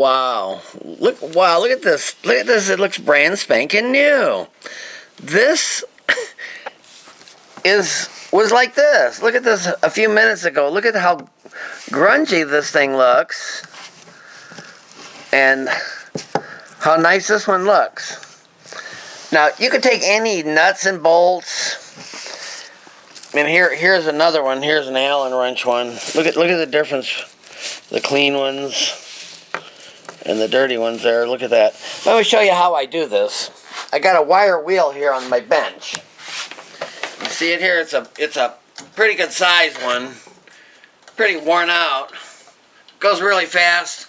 Wow. Look at this. Look at this. It looks brand spanking new. This was like this. Look at this a few minutes ago. Look at how grungy this thing looks. And how nice this one looks. Now, you could take any nuts and bolts. And here's another one. Here's an Allen wrench one. Look at the difference. The clean ones and the dirty ones there. Look at that. Let me show you how I do this. I got a wire wheel here on my bench. You see it here? It's a pretty good size one. Pretty worn out. Goes really fast.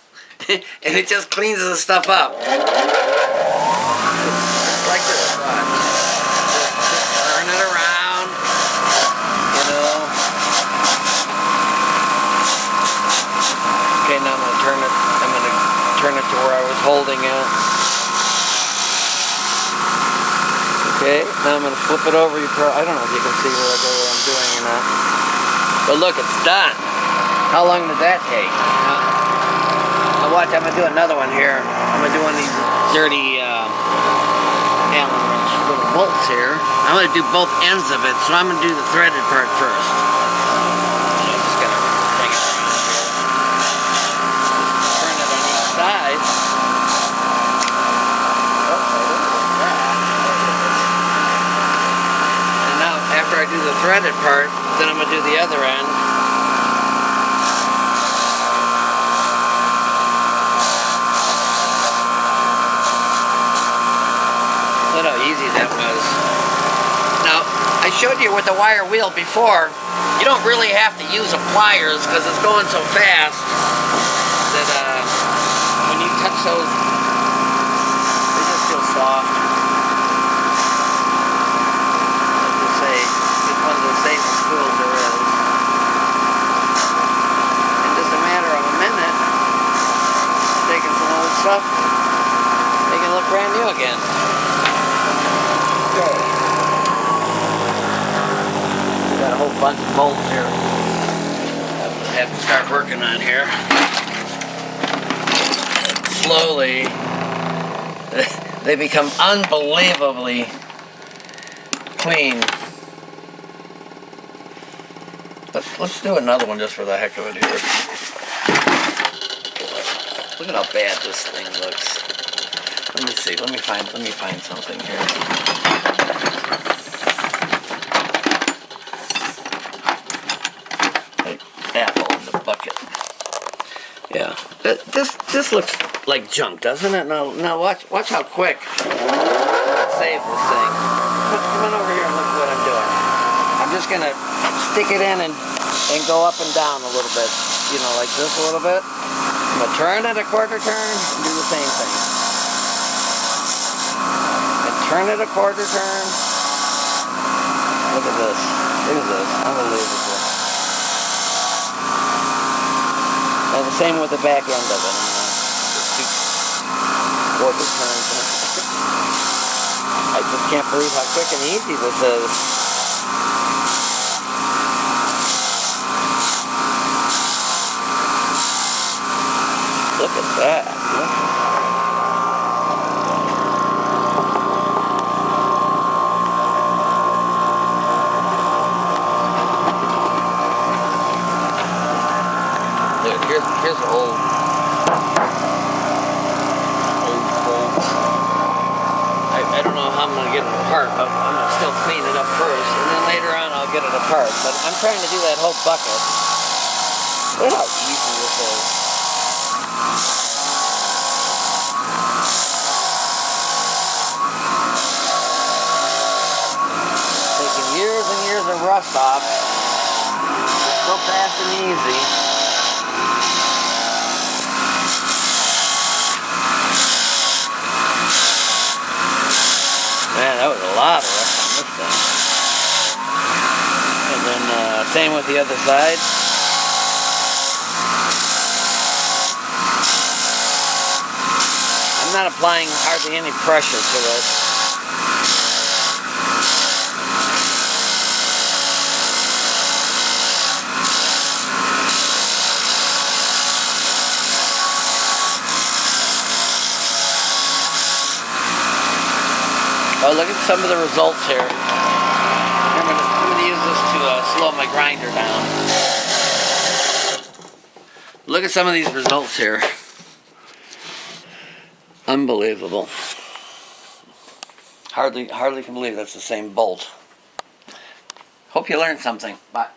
And it just cleans the stuff up. Just like this. Just turn it around. You know. Okay, now I'm gonna turn it to where I was holding it. Okay, now I'm gonna flip it over. I don't know if you can see what I'm doing or not. But look, it's done. How long did that take? Now watch, I'm gonna do another one here. I'm gonna do one of these dirty Allen wrench little bolts here. I'm gonna do both ends of it, so I'm gonna do the threaded part first. I'm just gonna bring it around here. Turn it on each side. And now, after I do the threaded part, then I'm gonna do the other end. Look how easy that was. Now, I showed you with the wire wheel before, you don't really have to use the pliers because it's going so fast that when you touch those, they just feel soft. Like they say, it's one of the safest tools there is. In just a matter of a minute, taking some old stuff, they can look brand new again. Okay. Got a whole bunch of bolts here. I have to start working on here. Slowly, they become unbelievably clean. Let's do another one just for the heck of it here. Look at how bad this thing looks. Let me see. Let me find something here. Like apple in the bucket. Yeah. This looks like junk, doesn't it? Now watch how quick I save this thing. Come on over here and look at what I'm doing. I'm just gonna stick it in and go up and down a little bit. You know, like this a little bit. I'm gonna turn it a quarter turn and do the same thing. Turn it a quarter turn. Look at this. Look at this. Unbelievable. And the same with the back end of it. Just quarter turns. I just can't believe how quick and easy this is. Look at that. Look. Here's old bolts. I don't know how I'm going to get them apart, but I'm going to still clean it up first, and then later on I'll get it apart. But I'm trying to do that whole bucket. Look how easy this is. Taking years and years of rust off. So fast and easy. Man, that was a lot of rust on this thing. And then same with the other side. I'm not applying hardly any pressure to it. Oh, look at some of the results here. I'm gonna use this to slow my grinder down. Look at some of these results here. Unbelievable. Hardly can believe that's the same bolt. Hope you learned something. Bye.